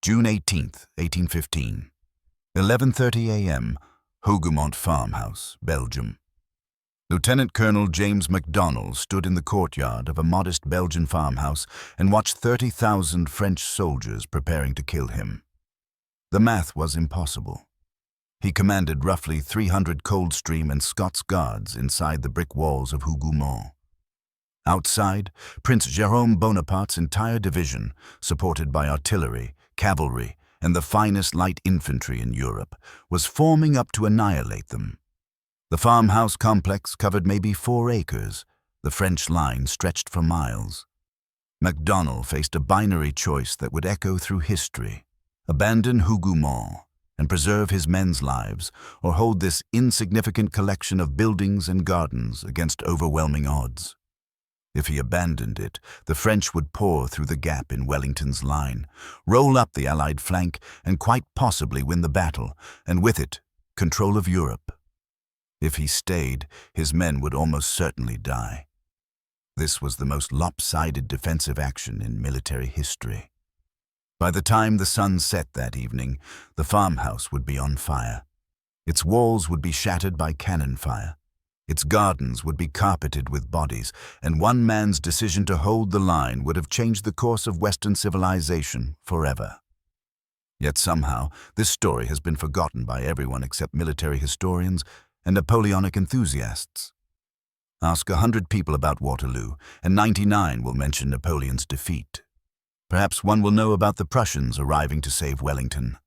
June 18th, 1815. 11:30 a.m., Hougoumont Farmhouse, Belgium. Lieutenant Colonel James MacDonald stood in the courtyard of a modest Belgian farmhouse and watched 30,000 French soldiers preparing to kill him. The math was impossible. He commanded roughly 300 Coldstream and Scots Guards inside the brick walls of Hougoumont. Outside, Prince Jérôme Bonaparte's entire division, supported by artillery, cavalry, and the finest light infantry in Europe, was forming up to annihilate them. The farmhouse complex covered maybe 4 acres. The French line stretched for miles. MacDonald faced a binary choice that would echo through history: abandon Hougoumont and preserve his men's lives, or hold this insignificant collection of buildings and gardens against overwhelming odds. If he abandoned it, the French would pour through the gap in Wellington's line, roll up the Allied flank, and quite possibly win the battle, and with it, control of Europe. If he stayed, his men would almost certainly die. This was the most lopsided defensive action in military history. By the time the sun set that evening, the farmhouse would be on fire. Its walls would be shattered by cannon fire. Its gardens would be carpeted with bodies, and one man's decision to hold the line would have changed the course of Western civilization forever. Yet somehow, this story has been forgotten by everyone except military historians and Napoleonic enthusiasts. Ask 100 people about Waterloo, and 99 will mention Napoleon's defeat. Perhaps one will know about the Prussians arriving to save Wellington.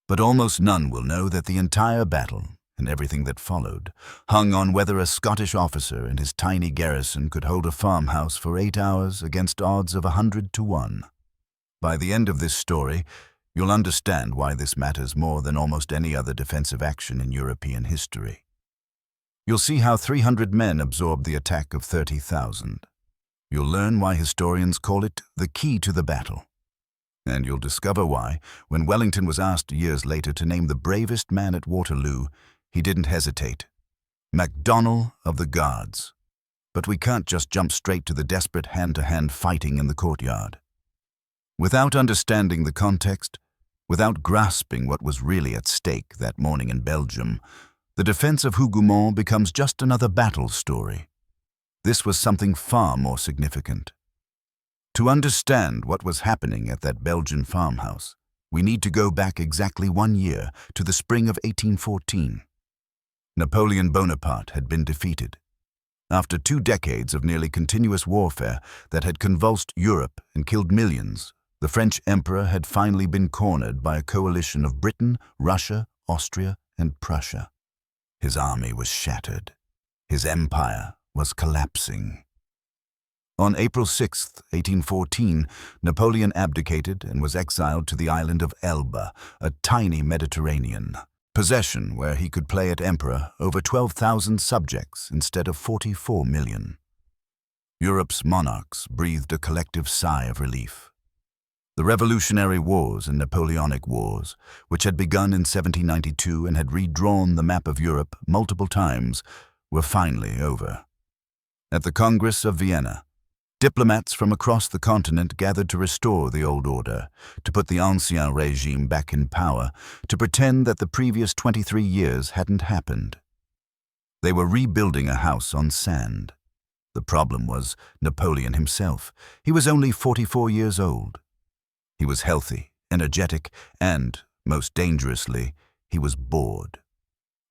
But almost none will know that the entire battle, and everything that followed, hung on whether a Scottish officer and his tiny garrison could hold a farmhouse for 8 hours against odds of 100 to 1. By the end of this story, you'll understand why this matters more than almost any other defensive action in European history. You'll see how 300 men absorbed the attack of 30,000. You'll learn why historians call it the key to the battle. And you'll discover why, when Wellington was asked years later to name the bravest man at Waterloo, he didn't hesitate: MacDonald of the Guards. But we can't just jump straight to the desperate hand-to-hand fighting in the courtyard. Without understanding the context, without grasping what was really at stake that morning in Belgium, the defense of Hougoumont becomes just another battle story. This was something far more significant. To understand what was happening at that Belgian farmhouse, we need to go back exactly 1 year to the spring of 1814. Napoleon Bonaparte had been defeated. After 2 decades of nearly continuous warfare that had convulsed Europe and killed millions, the French emperor had finally been cornered by a coalition of Britain, Russia, Austria, and Prussia. His army was shattered. His empire was collapsing. On April 6, 1814, Napoleon abdicated and was exiled to the island of Elba, a tiny Mediterranean possession where he could play at emperor over 12,000 subjects instead of 44 million. Europe's monarchs breathed a collective sigh of relief. The Revolutionary Wars and Napoleonic Wars, which had begun in 1792 and had redrawn the map of Europe multiple times, were finally over. At the Congress of Vienna, diplomats from across the continent gathered to restore the old order, to put the Ancien Régime back in power, to pretend that the previous 23 years hadn't happened. They were rebuilding a house on sand. The problem was Napoleon himself. He was only 44 years old. He was healthy, energetic, and, most dangerously, he was bored.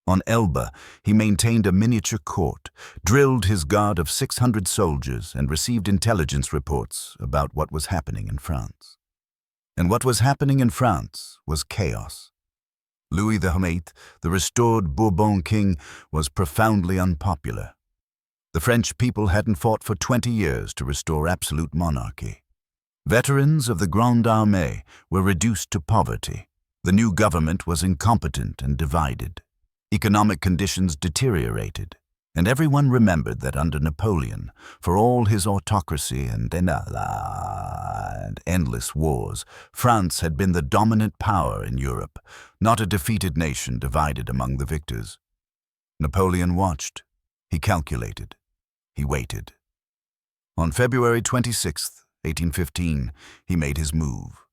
On Elba, he maintained a miniature court, drilled his guard of 600 soldiers, and received intelligence reports about what was happening in France. And what was happening in France was chaos. Louis XVIII, the restored Bourbon king, was profoundly unpopular. The French people hadn't fought for 20 years to restore absolute monarchy. Veterans of the Grande Armée were reduced to poverty. The new government was incompetent and divided. Economic conditions deteriorated, and everyone remembered that under Napoleon, for all his autocracy and endless wars, France had been the dominant power in Europe, not a defeated nation divided among the victors. Napoleon watched. He calculated. He waited. On February 26, 1815, he made his move.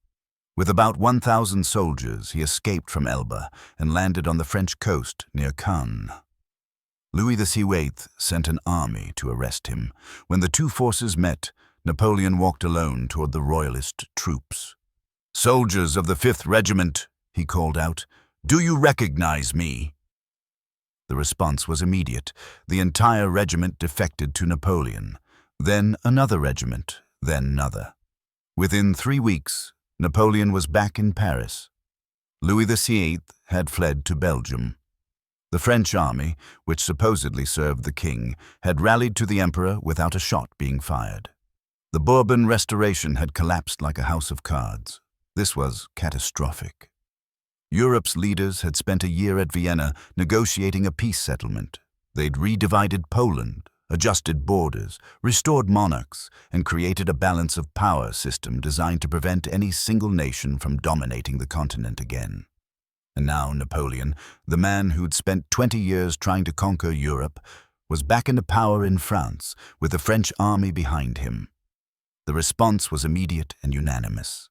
With about 1,000 soldiers, he escaped from Elba and landed on the French coast near Cannes. Louis XVIII sent an army to arrest him. When the two forces met, Napoleon walked alone toward the royalist troops. "Soldiers of the 5th Regiment," he called out, "do you recognize me?" The response was immediate. The entire regiment defected to Napoleon. Then another regiment, then another. Within 3 weeks, Napoleon was back in Paris. Louis XVIII had fled to Belgium. The French army, which supposedly served the king, had rallied to the emperor without a shot being fired. The Bourbon Restoration had collapsed like a house of cards. This was catastrophic. Europe's leaders had spent a year at Vienna negotiating a peace settlement. They'd redivided Poland, adjusted borders, restored monarchs, and created a balance of power system designed to prevent any single nation from dominating the continent again. And now Napoleon, the man who'd spent 20 years trying to conquer Europe, was back into power in France with the French army behind him. The response was immediate and unanimous.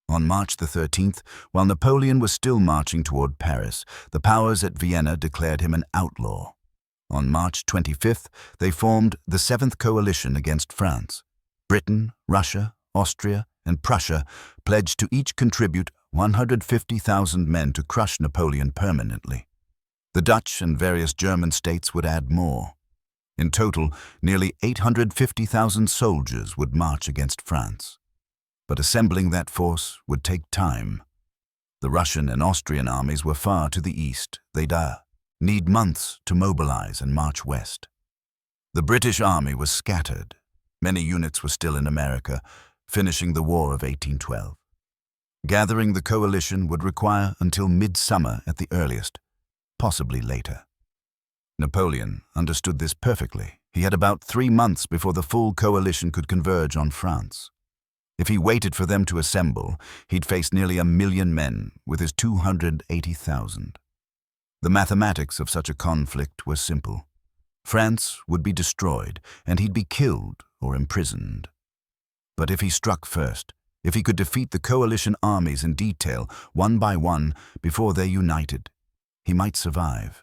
On March the 13th, while Napoleon was still marching toward Paris, the powers at Vienna declared him an outlaw. On March 25th, they formed the 7th Coalition against France. Britain, Russia, Austria, and Prussia pledged to each contribute 150,000 men to crush Napoleon permanently. The Dutch and various German states would add more. In total, nearly 850,000 soldiers would march against France. But assembling that force would take time. The Russian and Austrian armies were far to the east. They'd need months to mobilize and march west. The British army was scattered. Many units were still in America, finishing the War of 1812. Gathering the coalition would require until midsummer at the earliest, possibly later. Napoleon understood this perfectly. He had about 3 months before the full coalition could converge on France. If he waited for them to assemble, he'd face nearly 1 million men with his 280,000. The mathematics of such a conflict were simple. France would be destroyed, and he'd be killed or imprisoned. But if he struck first, if he could defeat the coalition armies in detail, one by one, before they united, he might survive.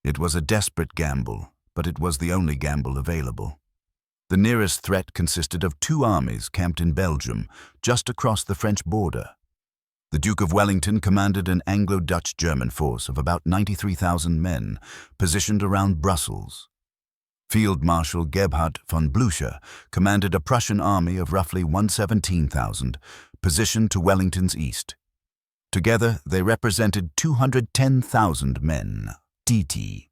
It was a desperate gamble, but it was the only gamble available. The nearest threat consisted of 2 armies camped in Belgium, just across the French border. The Duke of Wellington commanded an Anglo-Dutch-German force of about 93,000 men, positioned around Brussels. Field Marshal Gebhard von Blücher commanded a Prussian army of roughly 117,000, positioned to Wellington's east. Together, they represented 210,000 men, TT.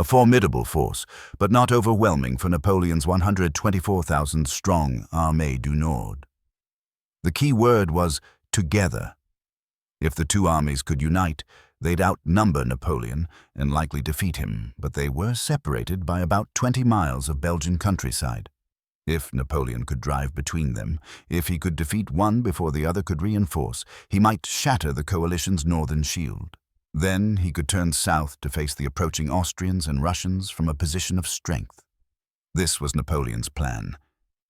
A formidable force, but not overwhelming for Napoleon's 124,000-strong Armée du Nord. The key word was together. If the 2 armies could unite, they'd outnumber Napoleon and likely defeat him, but they were separated by about 20 miles of Belgian countryside. If Napoleon could drive between them, if he could defeat one before the other could reinforce, he might shatter the coalition's northern shield. Then he could turn south to face the approaching Austrians and Russians from a position of strength. This was Napoleon's plan.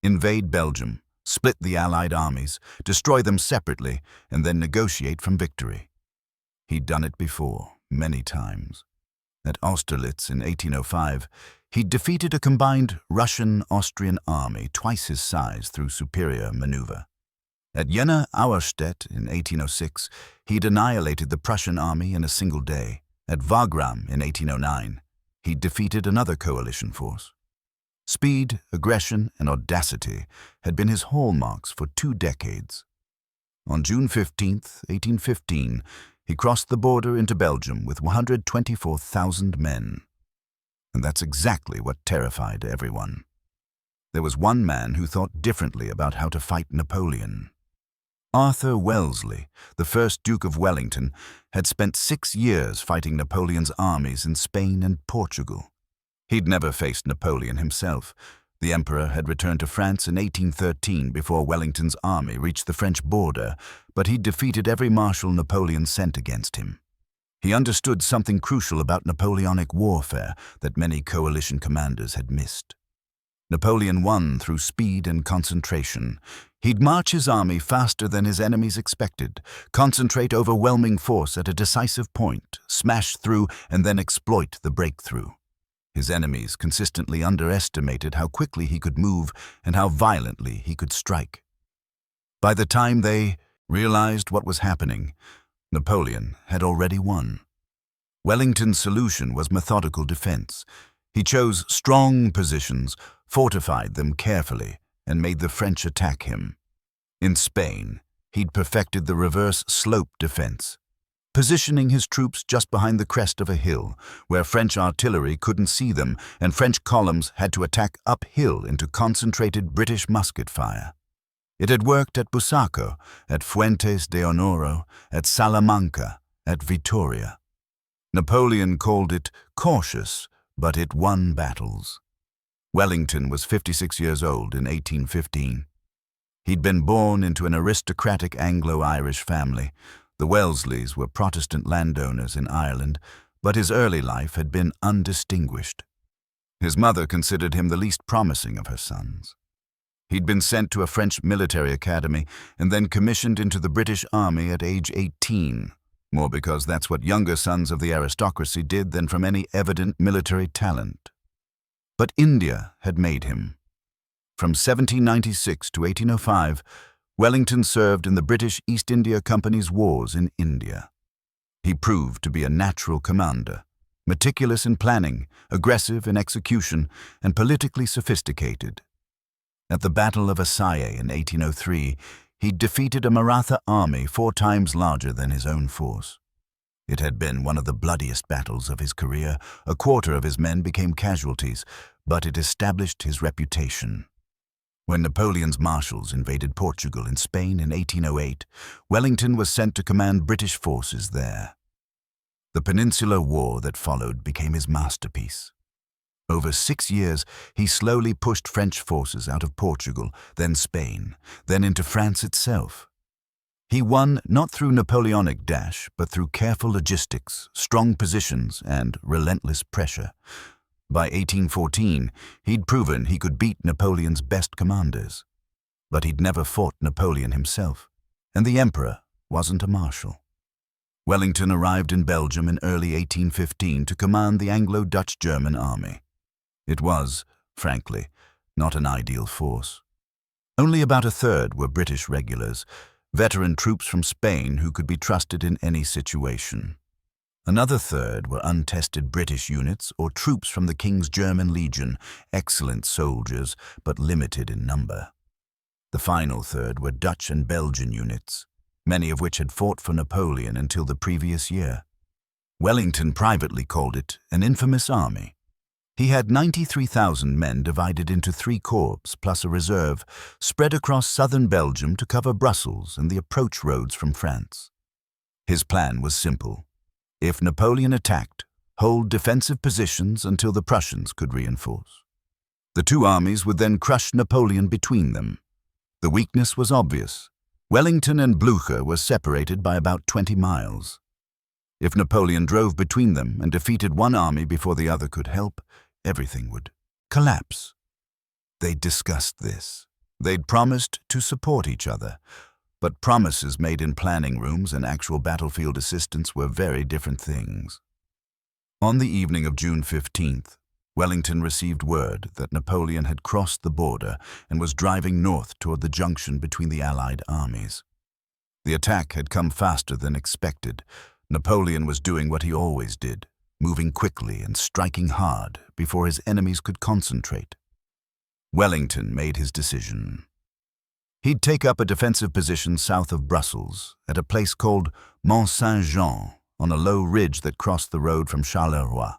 Invade Belgium, split the Allied armies, destroy them separately, and then negotiate from victory. He'd done it before, many times. At Austerlitz in 1805, he'd defeated a combined Russian-Austrian army twice his size through superior maneuver. At Jena-Auerstedt in 1806, he'd annihilated the Prussian army in a single day. At Wagram in 1809, he'd defeated another coalition force. Speed, aggression, and audacity had been his hallmarks for 2 decades. On June 15, 1815, he crossed the border into Belgium with 124,000 men. And that's exactly what terrified everyone. There was one man who thought differently about how to fight Napoleon. Arthur Wellesley, the first Duke of Wellington, had spent 6 years fighting Napoleon's armies in Spain and Portugal. He'd never faced Napoleon himself. The emperor had returned to France in 1813 before Wellington's army reached the French border, but he'd defeated every marshal Napoleon sent against him. He understood something crucial about Napoleonic warfare that many coalition commanders had missed. Napoleon won through speed and concentration. He'd march his army faster than his enemies expected, concentrate overwhelming force at a decisive point, smash through, and then exploit the breakthrough. His enemies consistently underestimated how quickly he could move and how violently he could strike. By the time they realized what was happening, Napoleon had already won. Wellington's solution was methodical defense. He chose strong positions, fortified them carefully, and made the French attack him. In Spain, he'd perfected the reverse slope defense, positioning his troops just behind the crest of a hill, where French artillery couldn't see them and French columns had to attack uphill into concentrated British musket fire. It had worked at Busaco, at Fuentes de Honoro, at Salamanca, at Vitoria. Napoleon called it cautious, but it won battles. Wellington was 56 years old in 1815. He'd been born into an aristocratic Anglo-Irish family. The Wellesleys were Protestant landowners in Ireland, but his early life had been undistinguished. His mother considered him the least promising of her sons. He'd been sent to a French military academy and then commissioned into the British Army at age 18, more because that's what younger sons of the aristocracy did than from any evident military talent. But India had made him. From 1796 to 1805, Wellington served in the British East India Company's wars in India. He proved to be a natural commander, meticulous in planning, aggressive in execution, and politically sophisticated. At the Battle of Assaye in 1803, he defeated a Maratha army 4 times larger than his own force. It had been one of the bloodiest battles of his career. A quarter of his men became casualties, but it established his reputation. When Napoleon's marshals invaded Portugal and Spain in 1808, Wellington was sent to command British forces there. The Peninsular War that followed became his masterpiece. Over 6 years, he slowly pushed French forces out of Portugal, then Spain, then into France itself. He won not through Napoleonic dash, but through careful logistics, strong positions, and relentless pressure. By 1814, he'd proven he could beat Napoleon's best commanders. But he'd never fought Napoleon himself, and the Emperor wasn't a marshal. Wellington arrived in Belgium in early 1815 to command the Anglo-Dutch-German army. It was, frankly, not an ideal force. Only about a third were British regulars, veteran troops from Spain who could be trusted in any situation. Another third were untested British units or troops from the King's German Legion, excellent soldiers but limited in number. The final third were Dutch and Belgian units, many of which had fought for Napoleon until the previous year. Wellington privately called it an infamous army. He had 93,000 men divided into 3 corps plus a reserve, spread across southern Belgium to cover Brussels and the approach roads from France. His plan was simple. If Napoleon attacked, hold defensive positions until the Prussians could reinforce. The 2 armies would then crush Napoleon between them. The weakness was obvious. Wellington and Blücher were separated by about 20 miles. If Napoleon drove between them and defeated one army before the other could help, everything would collapse. They'd discussed this. They'd promised to support each other. But promises made in planning rooms and actual battlefield assistance were very different things. On the evening of June 15th, Wellington received word that Napoleon had crossed the border and was driving north toward the junction between the Allied armies. The attack had come faster than expected. Napoleon was doing what he always did, moving quickly and striking hard before his enemies could concentrate. Wellington made his decision. He'd take up a defensive position south of Brussels, at a place called Mont Saint-Jean, on a low ridge that crossed the road from Charleroi.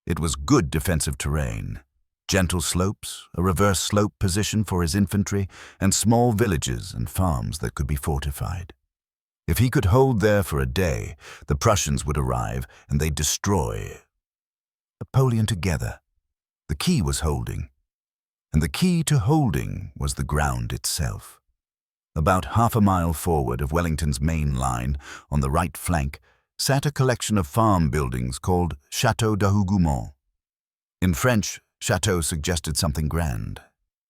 It was good defensive terrain, gentle slopes, a reverse slope position for his infantry, and small villages and farms that could be fortified. If he could hold there for a day, the Prussians would arrive and they'd destroy Napoleon together. The key was holding. And the key to holding was the ground itself. About half a mile forward of Wellington's main line, on the right flank, sat a collection of farm buildings called Château de Hougoumont. In French, Chateau suggested something grand.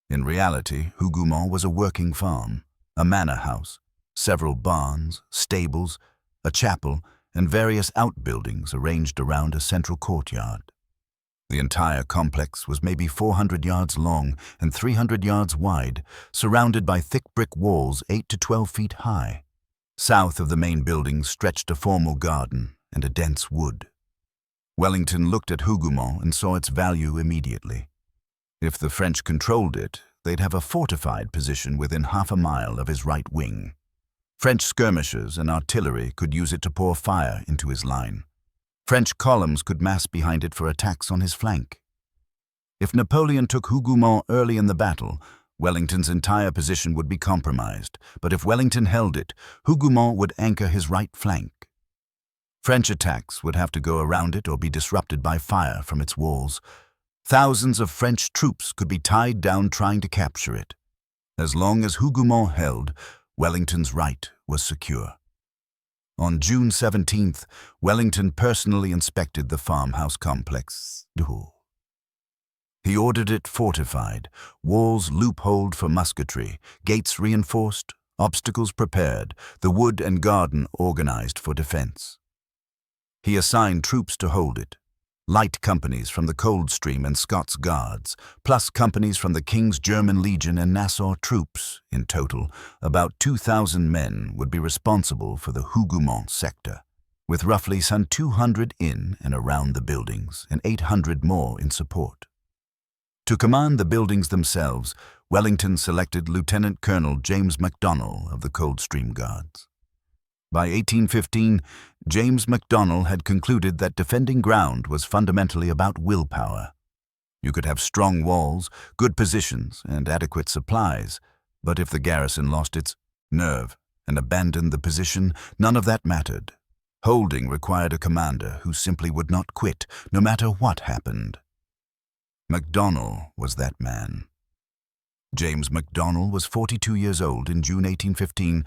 In reality, Hougoumont was a working farm, a manor house, several barns, stables, a chapel, and various outbuildings arranged around a central courtyard. The entire complex was maybe 400 yards long and 300 yards wide, surrounded by thick brick walls 8 to 12 feet high. South of the main building stretched a formal garden and a dense wood. Wellington looked at Hougoumont and saw its value immediately. If the French controlled it, they'd have a fortified position within half a mile of his right wing. French skirmishers and artillery could use it to pour fire into his line. French columns could mass behind it for attacks on his flank. If Napoleon took Hougoumont early in the battle, Wellington's entire position would be compromised, but if Wellington held it, Hougoumont would anchor his right flank. French attacks would have to go around it or be disrupted by fire from its walls. Thousands of French troops could be tied down trying to capture it. As long as Hougoumont held, Wellington's right was secure. On June 17th, Wellington personally inspected the farmhouse complex. He ordered it fortified, walls loopholed for musketry, gates reinforced, obstacles prepared, the wood and garden organized for defense. He assigned troops to hold it, light companies from the Coldstream and Scots Guards, plus companies from the King's German Legion and Nassau troops. In total, about 2,000 men would be responsible for the Hougoumont sector, with roughly some 200 in and around the buildings and 800 more in support. To command the buildings themselves, Wellington selected Lieutenant Colonel James MacDonell of the Coldstream Guards. By 1815, James MacDonell had concluded that defending ground was fundamentally about willpower. You could have strong walls, good positions, and adequate supplies, but if the garrison lost its nerve and abandoned the position, none of that mattered. Holding required a commander who simply would not quit, no matter what happened. MacDonell was that man. James MacDonell was 42 years old in June 1815,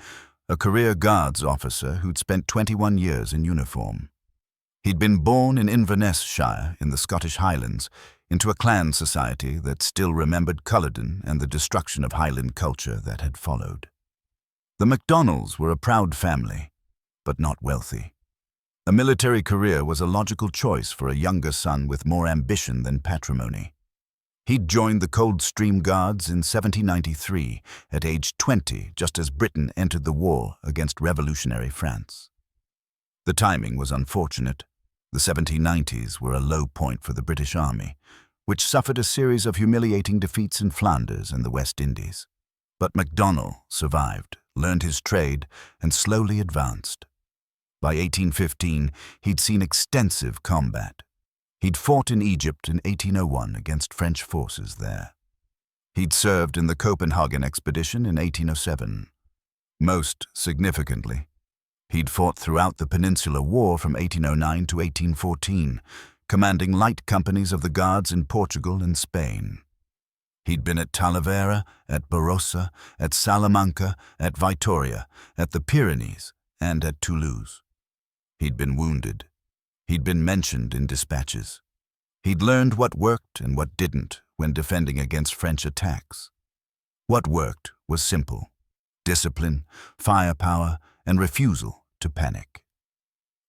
a career Guards officer who'd spent 21 years in uniform. He'd been born in Inverness Shire in the Scottish Highlands into a clan society that still remembered Culloden and the destruction of Highland culture that had followed. The MacDonells were a proud family, but not wealthy. A military career was a logical choice for a younger son with more ambition than patrimony. He'd joined the Coldstream Guards in 1793, at age 20, just as Britain entered the war against revolutionary France. The timing was unfortunate. The 1790s were a low point for the British Army, which suffered a series of humiliating defeats in Flanders and the West Indies. But MacDonell survived, learned his trade, and slowly advanced. By 1815, he'd seen extensive combat. He'd fought in Egypt in 1801 against French forces there. He'd served in the Copenhagen expedition in 1807. Most significantly, he'd fought throughout the Peninsular War from 1809 to 1814, commanding light companies of the Guards in Portugal and Spain. He'd been at Talavera, at Barossa, at Salamanca, at Vitoria, at the Pyrenees, and at Toulouse. He'd been wounded. He'd been mentioned in dispatches. He'd learned what worked and what didn't when defending against French attacks. What worked was simple: discipline, firepower, and refusal to panic.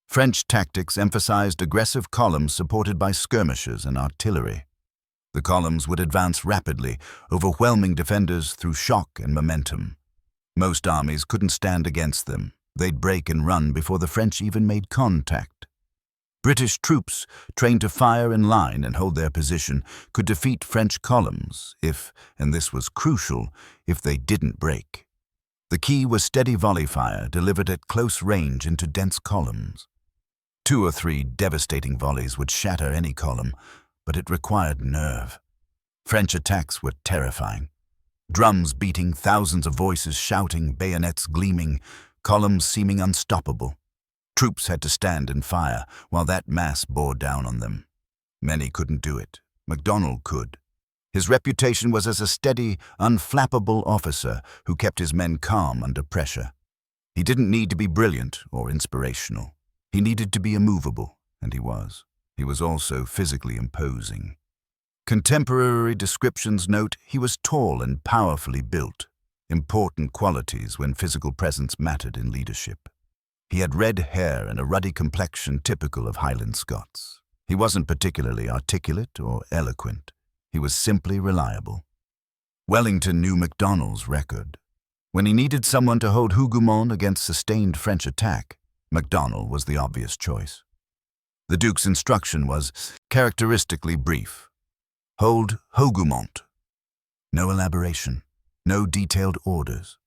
French tactics emphasized aggressive columns supported by skirmishers and artillery. The columns would advance rapidly, overwhelming defenders through shock and momentum. Most armies couldn't stand against them. They'd break and run before the French even made contact. British troops, trained to fire in line and hold their position, could defeat French columns if, and this was crucial, if they didn't break. The key was steady volley fire delivered at close range into dense columns. 2 or 3 devastating volleys would shatter any column, but it required nerve. French attacks were terrifying. Drums beating, thousands of voices shouting, bayonets gleaming, columns seeming unstoppable. Troops had to stand and fire while that mass bore down on them. Many couldn't do it. MacDonell could. His reputation was as a steady, unflappable officer who kept his men calm under pressure. He didn't need to be brilliant or inspirational. He needed to be immovable, and he was. He was also physically imposing. Contemporary descriptions note he was tall and powerfully built, important qualities when physical presence mattered in leadership. He had red hair and a ruddy complexion typical of Highland Scots. He wasn't particularly articulate or eloquent. He was simply reliable. Wellington knew MacDonald's record. When he needed someone to hold Hougoumont against sustained French attack, MacDonald was the obvious choice. The Duke's instruction was characteristically brief. Hold Hougoumont. No elaboration, no detailed orders.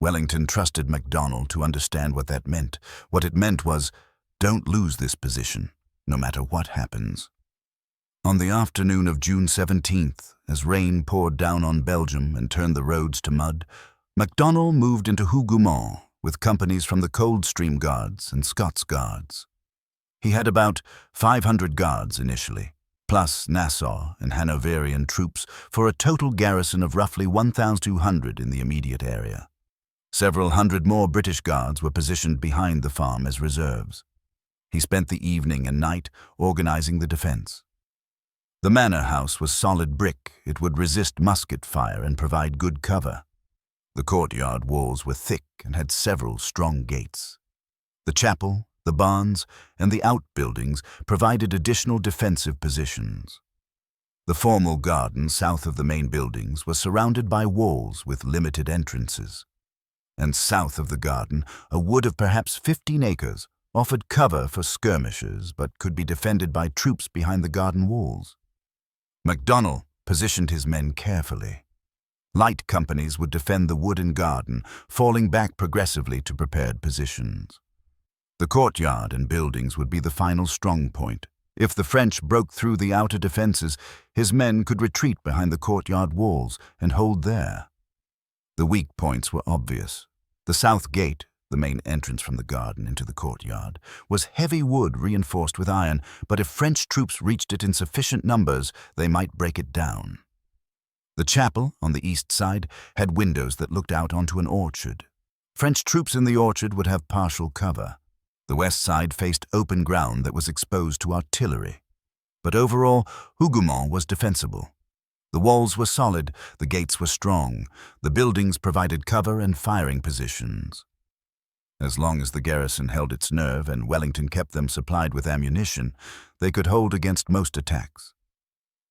Wellington trusted MacDonald to understand what that meant. What it meant was, don't lose this position, no matter what happens. On the afternoon of June 17th, as rain poured down on Belgium and turned the roads to mud, MacDonald moved into Hougoumont with companies from the Coldstream Guards and Scots Guards. He had about 500 guards initially, plus Nassau and Hanoverian troops for a total garrison of roughly 1,200 in the immediate area. Several hundred more British guards were positioned behind the farm as reserves. He spent the evening and night organizing the defense. The manor house was solid brick. It would resist musket fire and provide good cover. The courtyard walls were thick and had several strong gates. The chapel, the barns, and the outbuildings provided additional defensive positions. The formal garden south of the main buildings was surrounded by walls with limited entrances. And south of the garden, a wood of perhaps 15 acres offered cover for skirmishers but could be defended by troops behind the garden walls. MacDonald positioned his men carefully. Light companies would defend the wood and garden, falling back progressively to prepared positions. The courtyard and buildings would be the final strong point. If the French broke through the outer defenses, his men could retreat behind the courtyard walls and hold there. The weak points were obvious. The south gate, the main entrance from the garden into the courtyard, was heavy wood reinforced with iron, but if French troops reached it in sufficient numbers, they might break it down. The chapel, on the east side, had windows that looked out onto an orchard. French troops in the orchard would have partial cover. The west side faced open ground that was exposed to artillery. But overall, Hougoumont was defensible. The walls were solid, the gates were strong, the buildings provided cover and firing positions. As long as the garrison held its nerve and Wellington kept them supplied with ammunition, they could hold against most attacks.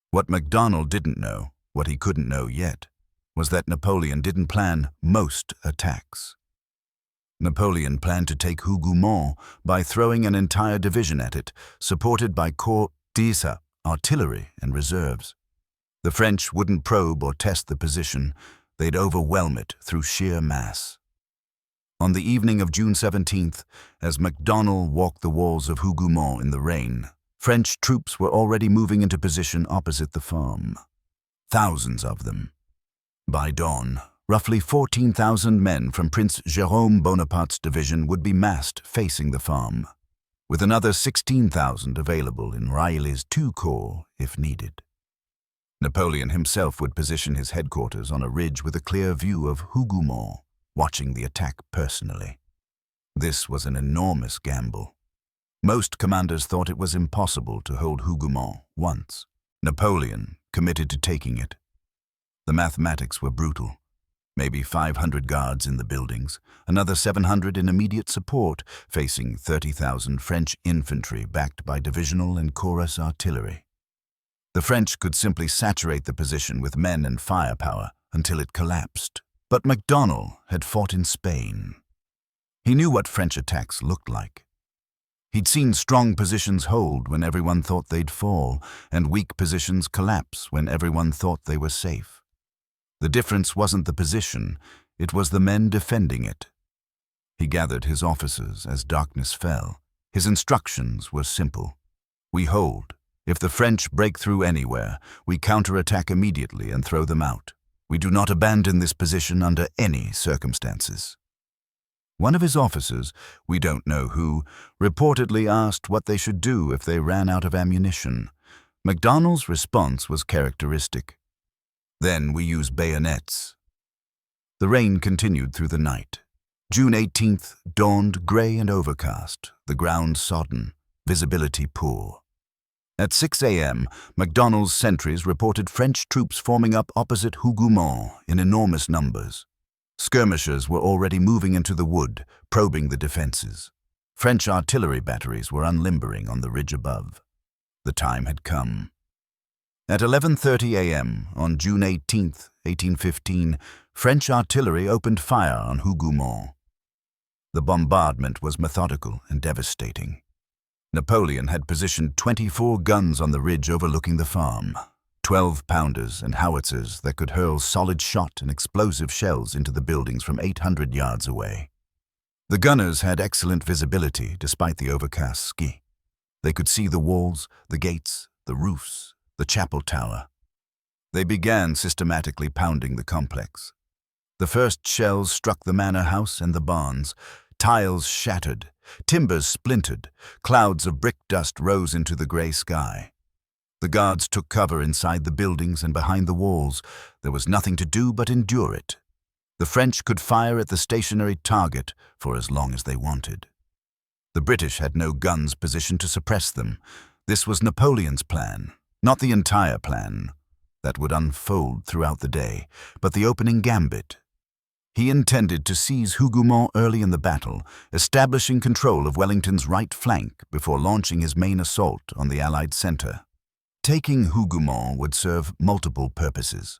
What MacDonald didn't know, what he couldn't know yet, was that Napoleon didn't plan most attacks. Napoleon planned to take Hougoumont by throwing an entire division at it, supported by corps d'Issue, artillery, and reserves. The French wouldn't probe or test the position. They'd overwhelm it through sheer mass. On the evening of June 17th, as MacDonald walked the walls of Hougoumont in the rain, French troops were already moving into position opposite the farm. Thousands of them. By dawn, roughly 14,000 men from Prince Jérôme Bonaparte's division would be massed facing the farm, with another 16,000 available in Reilly's II Corps if needed. Napoleon himself would position his headquarters on a ridge with a clear view of Hougoumont, watching the attack personally. This was an enormous gamble. Most commanders thought it was impossible to hold Hougoumont once. Napoleon committed to taking it. The mathematics were brutal. Maybe 500 guards in the buildings, another 700 in immediate support, facing 30,000 French infantry backed by divisional and chorus artillery. The French could simply saturate the position with men and firepower until it collapsed. But MacDonald had fought in Spain. He knew what French attacks looked like. He'd seen strong positions hold when everyone thought they'd fall, and weak positions collapse when everyone thought they were safe. The difference wasn't the position, it was the men defending it. He gathered his officers as darkness fell. His instructions were simple. We hold. If the French break through anywhere, we counterattack immediately and throw them out. We do not abandon this position under any circumstances. One of his officers, we don't know who, reportedly asked what they should do if they ran out of ammunition. MacDonald's response was characteristic. Then we use bayonets. The rain continued through the night. June 18th dawned gray and overcast, the ground sodden, visibility poor. At 6 a.m., MacDonald's sentries reported French troops forming up opposite Hougoumont in enormous numbers. Skirmishers were already moving into the wood, probing the defenses. French artillery batteries were unlimbering on the ridge above. The time had come. At 11:30 a.m. on June 18, 1815, French artillery opened fire on Hougoumont. The bombardment was methodical and devastating. Napoleon had positioned 24 guns on the ridge overlooking the farm, 12-pounders and howitzers that could hurl solid shot and explosive shells into the buildings from 800 yards away. The gunners had excellent visibility despite the overcast sky. They could see the walls, the gates, the roofs, the chapel tower. They began systematically pounding the complex. The first shells struck the manor house and the barns. Tiles shattered, timbers splintered, clouds of brick dust rose into the gray sky. The guards took cover inside the buildings and behind the walls. There was nothing to do but endure it. The French could fire at the stationary target for as long as they wanted. The British had no guns positioned to suppress them. This was Napoleon's plan, not the entire plan. That would unfold throughout the day, but the opening gambit. He intended to seize Hougoumont early in the battle, establishing control of Wellington's right flank before launching his main assault on the Allied center. Taking Hougoumont would serve multiple purposes.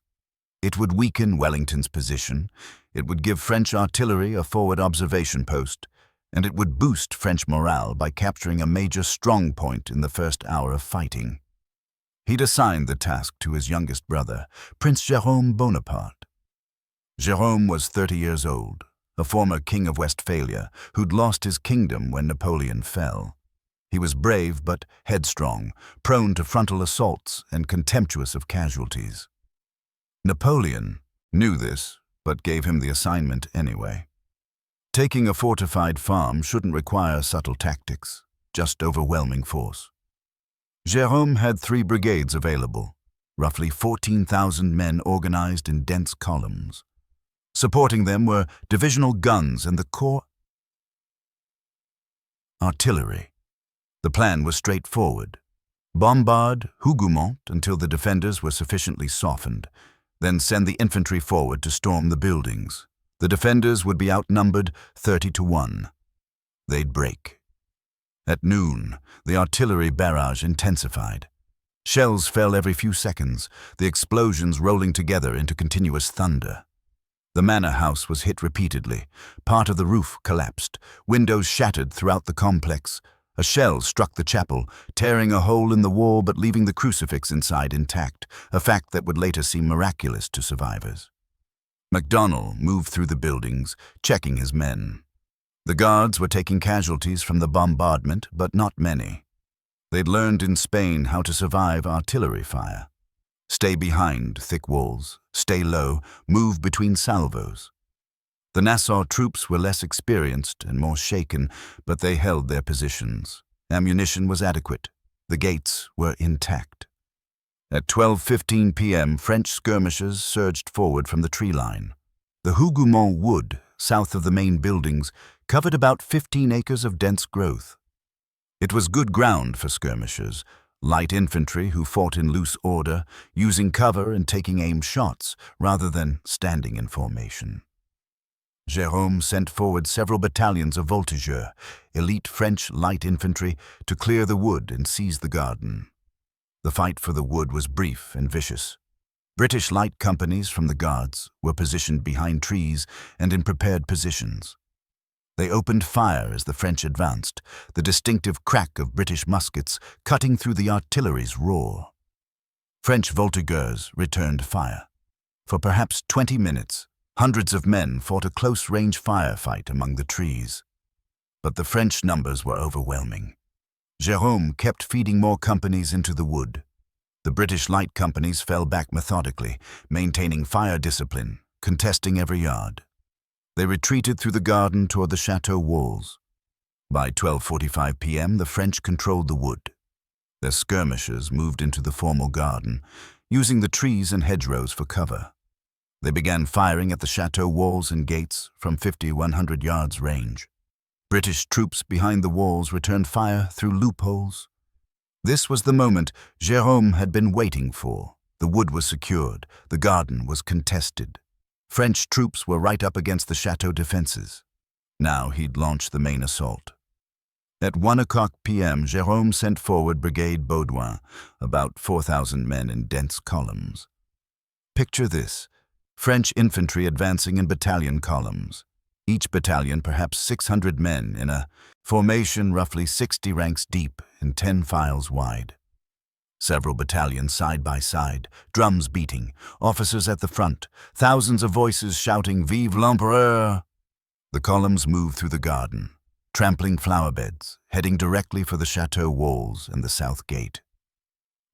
It would weaken Wellington's position, it would give French artillery a forward observation post, and it would boost French morale by capturing a major strong point in the first hour of fighting. He'd assigned the task to his youngest brother, Prince Jérôme Bonaparte. Jérôme was 30 years old, a former king of Westphalia who'd lost his kingdom when Napoleon fell. He was brave but headstrong, prone to frontal assaults and contemptuous of casualties. Napoleon knew this, but gave him the assignment anyway. Taking a fortified farm shouldn't require subtle tactics, just overwhelming force. Jérôme had 3 brigades available, roughly 14,000 men organized in dense columns. Supporting them were divisional guns and the corps artillery. The plan was straightforward. Bombard Hougoumont until the defenders were sufficiently softened, then send the infantry forward to storm the buildings. The defenders would be outnumbered 30-1. They'd break. At noon, the artillery barrage intensified. Shells fell every few seconds, the explosions rolling together into continuous thunder. The manor house was hit repeatedly. Part of the roof collapsed. Windows shattered throughout the complex. A shell struck the chapel, tearing a hole in the wall but leaving the crucifix inside intact, a fact that would later seem miraculous to survivors. MacDonald moved through the buildings, checking his men. The guards were taking casualties from the bombardment, but not many. They'd learned in Spain how to survive artillery fire. Stay behind thick walls, stay low, move between salvos. The Nassau troops were less experienced and more shaken, but they held their positions. Ammunition was adequate. The gates were intact. At 12:15 p.m., French skirmishers surged forward from the tree line. The Hougoumont wood, south of the main buildings, covered about 15 acres of dense growth. It was good ground for skirmishers, light infantry who fought in loose order, using cover and taking aim shots rather than standing in formation. Jérôme sent forward several battalions of voltigeurs, elite French light infantry, to clear the wood and seize the garden. The fight for the wood was brief and vicious. British light companies from the Guards were positioned behind trees and in prepared positions. They opened fire as the French advanced, the distinctive crack of British muskets cutting through the artillery's roar. French voltigeurs returned fire. For perhaps 20 minutes, hundreds of men fought a close-range firefight among the trees. But the French numbers were overwhelming. Jérôme kept feeding more companies into the wood. The British light companies fell back methodically, maintaining fire discipline, contesting every yard. They retreated through the garden toward the chateau walls. By 12:45 p.m., the French controlled the wood. Their skirmishers moved into the formal garden, using the trees and hedgerows for cover. They began firing at the chateau walls and gates from 50-100 yards range. British troops behind the walls returned fire through loopholes. This was the moment Jérôme had been waiting for. The wood was secured, the garden was contested. French troops were right up against the chateau defenses. Now he'd launch the main assault. At 1:00 p.m., Jérôme sent forward Brigade Baudouin, about 4,000 men in dense columns. Picture this: French infantry advancing in battalion columns. Each battalion perhaps 600 men in a formation roughly 60 ranks deep and 10 files wide. Several battalions side by side, drums beating, officers at the front, thousands of voices shouting "Vive l'Empereur!" The columns moved through the garden, trampling flower beds, heading directly for the chateau walls and the south gate.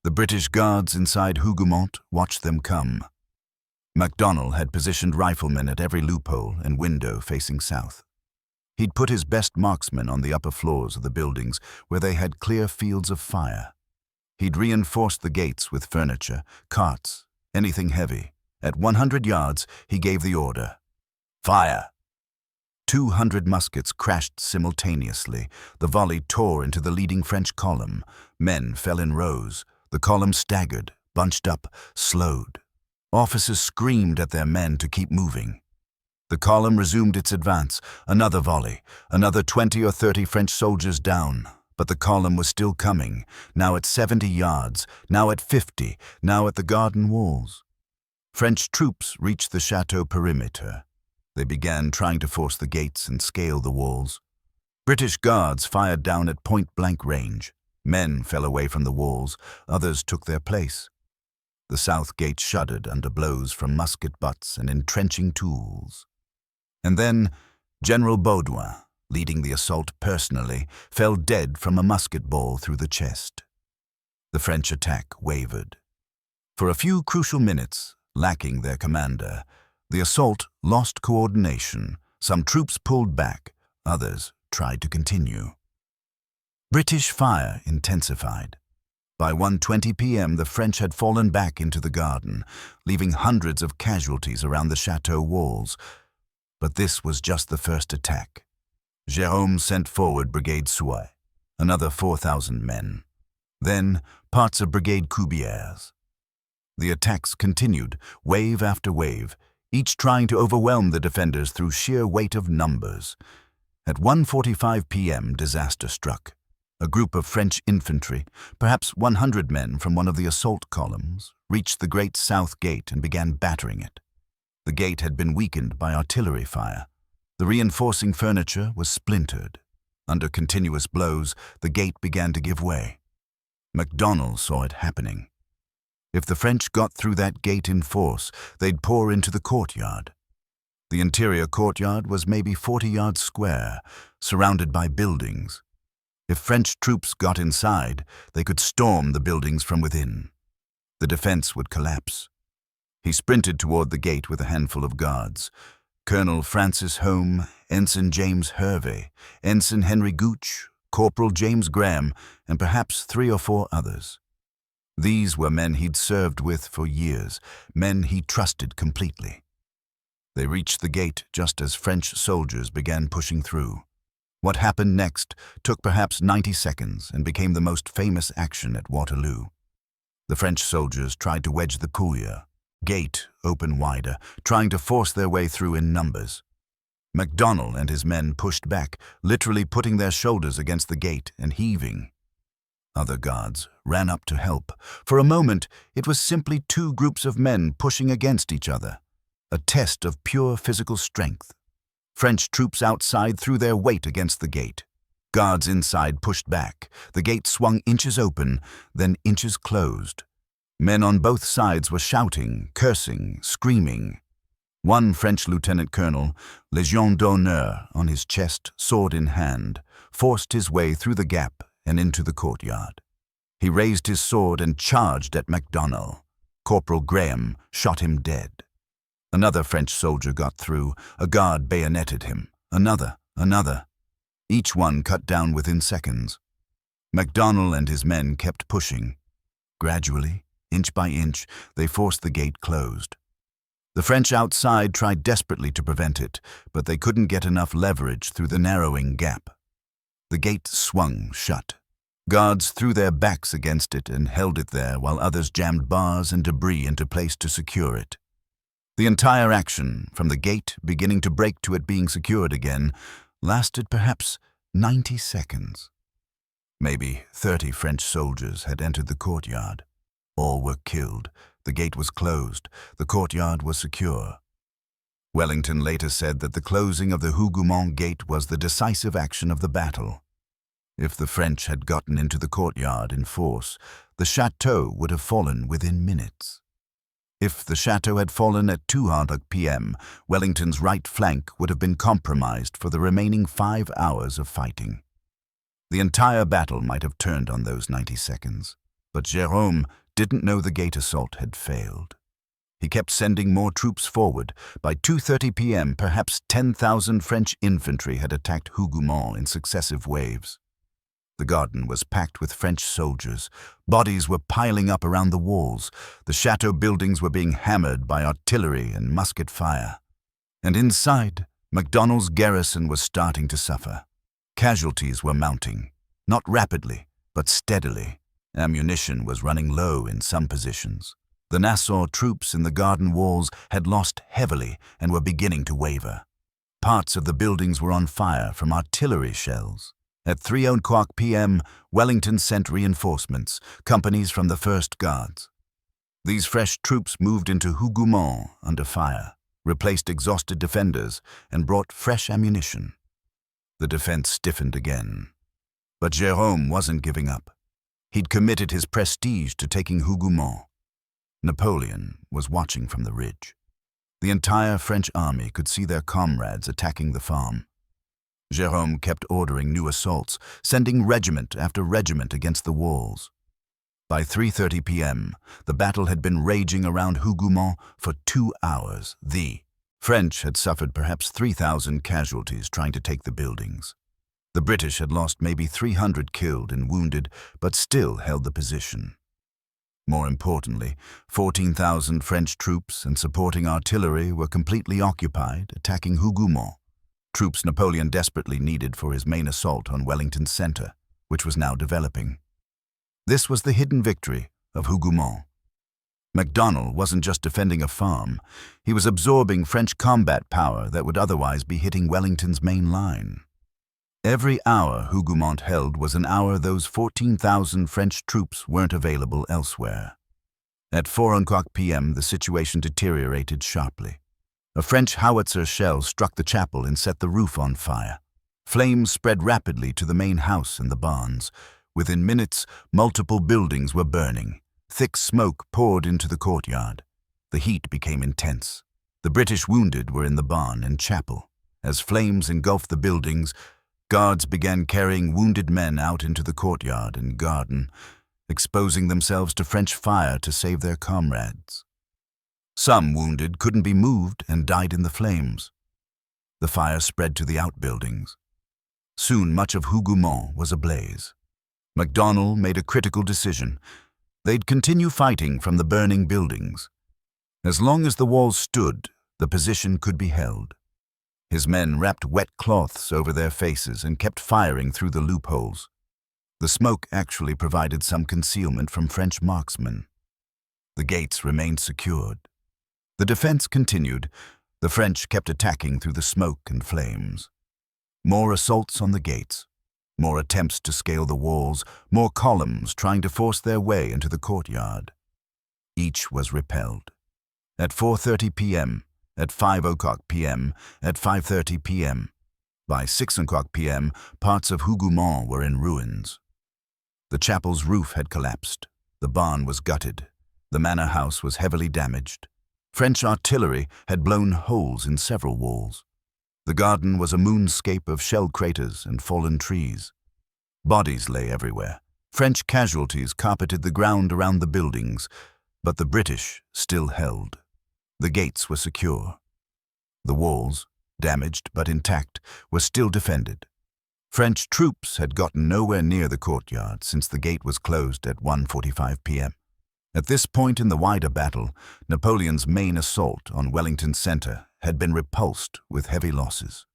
The British guards inside Hougoumont watched them come. MacDonald had positioned riflemen at every loophole and window facing south. He'd put his best marksmen on the upper floors of the buildings where they had clear fields of fire. He'd reinforced the gates with furniture, carts, anything heavy. At 100 yards, he gave the order: "Fire!" 200 muskets crashed simultaneously. The volley tore into the leading French column. Men fell in rows. The column staggered, bunched up, slowed. Officers screamed at their men to keep moving. The column resumed its advance. Another volley, another 20 or 30 French soldiers down. But the column was still coming, now at 70 yards, now at 50, now at the garden walls. French troops reached the chateau perimeter. They began trying to force the gates and scale the walls. British guards fired down at point-blank range. Men fell away from the walls, others took their place. The south gate shuddered under blows from musket butts and entrenching tools. And then General Baudouin, leading the assault personally, fell dead from a musket ball through the chest. The French attack wavered. For a few crucial minutes, lacking their commander, the assault lost coordination. Some troops pulled back, others tried to continue. British fire intensified. By 1:20 p.m., the French had fallen back into the garden, leaving hundreds of casualties around the chateau walls. But this was just the first attack. Jérôme sent forward Brigade Souay, another 4,000 men. Then parts of Brigade Cubières. The attacks continued, wave after wave, each trying to overwhelm the defenders through sheer weight of numbers. At 1:45 p.m., disaster struck. A group of French infantry, perhaps 100 men from one of the assault columns, reached the great south gate and began battering it. The gate had been weakened by artillery fire. The reinforcing furniture was splintered. Under continuous blows, the gate began to give way. MacDonald saw it happening. If the French got through that gate in force, they'd pour into the courtyard. The interior courtyard was maybe 40 yards square, surrounded by buildings. If French troops got inside, they could storm the buildings from within. The defense would collapse. He sprinted toward the gate with a handful of guards. Colonel Francis Home, Ensign James Hervey, Ensign Henry Gooch, Corporal James Graham, and perhaps 3 or 4 others. These were men he'd served with for years, men he trusted completely. They reached the gate just as French soldiers began pushing through. What happened next took perhaps 90 seconds and became the most famous action at Waterloo. The French soldiers tried to wedge the couloir, gate open wider, trying to force their way through in numbers. MacDonald and his men pushed back, literally putting their shoulders against the gate and heaving. Other guards ran up to help. For a moment, it was simply 2 groups of men pushing against each other, a test of pure physical strength. French troops outside threw their weight against the gate. Guards inside pushed back. The gate swung inches open, then inches closed. Men on both sides were shouting, cursing, screaming. One French lieutenant colonel, Légion d'honneur on his chest, sword in hand, forced his way through the gap and into the courtyard. He raised his sword and charged at MacDonald. Corporal Graham shot him dead. Another French soldier got through. A guard bayoneted him. Another. Each one cut down within seconds. MacDonald and his men kept pushing. Gradually, inch by inch, they forced the gate closed. The French outside tried desperately to prevent it, but they couldn't get enough leverage through the narrowing gap. The gate swung shut. Guards threw their backs against it and held it there while others jammed bars and debris into place to secure it. The entire action, from the gate beginning to break to it being secured again, lasted perhaps 90 seconds. Maybe 30 French soldiers had entered the courtyard. All were killed. The gate was closed. The courtyard was secure. Wellington later said that the closing of the Hougoumont gate was the decisive action of the battle. If the French had gotten into the courtyard in force, the chateau would have fallen within minutes. If the chateau had fallen at 2:00 p.m., Wellington's right flank would have been compromised for the remaining 5 hours of fighting. The entire battle might have turned on those 90 seconds, but Jérôme didn't know the gate assault had failed. He kept sending more troops forward. By 2:30 p.m., perhaps 10,000 French infantry had attacked Hougoumont in successive waves. The garden was packed with French soldiers. Bodies were piling up around the walls. The chateau buildings were being hammered by artillery and musket fire. And inside, MacDonald's garrison was starting to suffer. Casualties were mounting, not rapidly, but steadily. Ammunition was running low in some positions. The Nassau troops in the garden walls had lost heavily and were beginning to waver. Parts of the buildings were on fire from artillery shells. At 3:00 p.m., Wellington sent reinforcements, companies from the 1st Guards. These fresh troops moved into Hougoumont under fire, replaced exhausted defenders, and brought fresh ammunition. The defense stiffened again. But Jérôme wasn't giving up. He'd committed his prestige to taking Hougoumont. Napoleon was watching from the ridge. The entire French army could see their comrades attacking the farm. Jérôme kept ordering new assaults, sending regiment after regiment against the walls. By 3:30 p.m., the battle had been raging around Hougoumont for 2 hours. The French had suffered perhaps 3,000 casualties trying to take the buildings. The British had lost maybe 300 killed and wounded, but still held the position. More importantly, 14,000 French troops and supporting artillery were completely occupied, attacking Hougoumont, troops Napoleon desperately needed for his main assault on Wellington's center, which was now developing. This was the hidden victory of Hougoumont. MacDonald wasn't just defending a farm, he was absorbing French combat power that would otherwise be hitting Wellington's main line. Every hour Hougoumont held was an hour those 14,000 French troops weren't available elsewhere. At 4:00 p.m., the situation deteriorated sharply. A French howitzer shell struck the chapel and set the roof on fire. Flames spread rapidly to the main house and the barns. Within minutes, multiple buildings were burning. Thick smoke poured into the courtyard. The heat became intense. The British wounded were in the barn and chapel. As flames engulfed the buildings, guards began carrying wounded men out into the courtyard and garden, exposing themselves to French fire to save their comrades. Some wounded couldn't be moved and died in the flames. The fire spread to the outbuildings. Soon much of Hougoumont was ablaze. MacDonald made a critical decision. They'd continue fighting from the burning buildings. As long as the walls stood, the position could be held. His men wrapped wet cloths over their faces and kept firing through the loopholes. The smoke actually provided some concealment from French marksmen. The gates remained secured. The defense continued. The French kept attacking through the smoke and flames. More assaults on the gates, more attempts to scale the walls, more columns trying to force their way into the courtyard. Each was repelled. At 4:30 p.m., at 5:00 p.m., at 5:30 p.m. By 6:00 p.m., parts of Hougoumont were in ruins. The chapel's roof had collapsed. The barn was gutted. The manor house was heavily damaged. French artillery had blown holes in several walls. The garden was a moonscape of shell craters and fallen trees. Bodies lay everywhere. French casualties carpeted the ground around the buildings, but the British still held. The gates were secure. The walls, damaged but intact, were still defended. French troops had gotten nowhere near the courtyard since the gate was closed at 1:45 p.m. At this point in the wider battle, Napoleon's main assault on Wellington's center had been repulsed with heavy losses.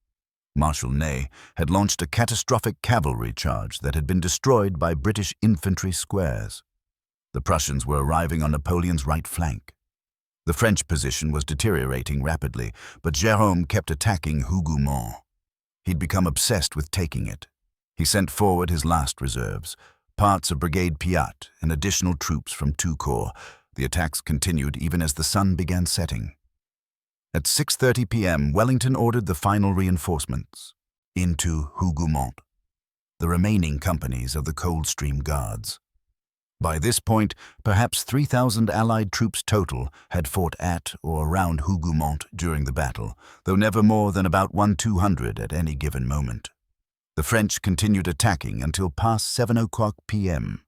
Marshal Ney had launched a catastrophic cavalry charge that had been destroyed by British infantry squares. The Prussians were arriving on Napoleon's right flank. The French position was deteriorating rapidly, but Jérôme kept attacking Hougoumont. He'd become obsessed with taking it. He sent forward his last reserves, parts of Brigade Piat and additional troops from two corps. The attacks continued even as the sun began setting. At 6:30 p.m., Wellington ordered the final reinforcements into Hougoumont, the remaining companies of the Coldstream Guards. By this point, perhaps 3,000 Allied troops total had fought at or around Hougoumont during the battle, though never more than about 200 at any given moment. The French continued attacking until past 7 o'clock p.m.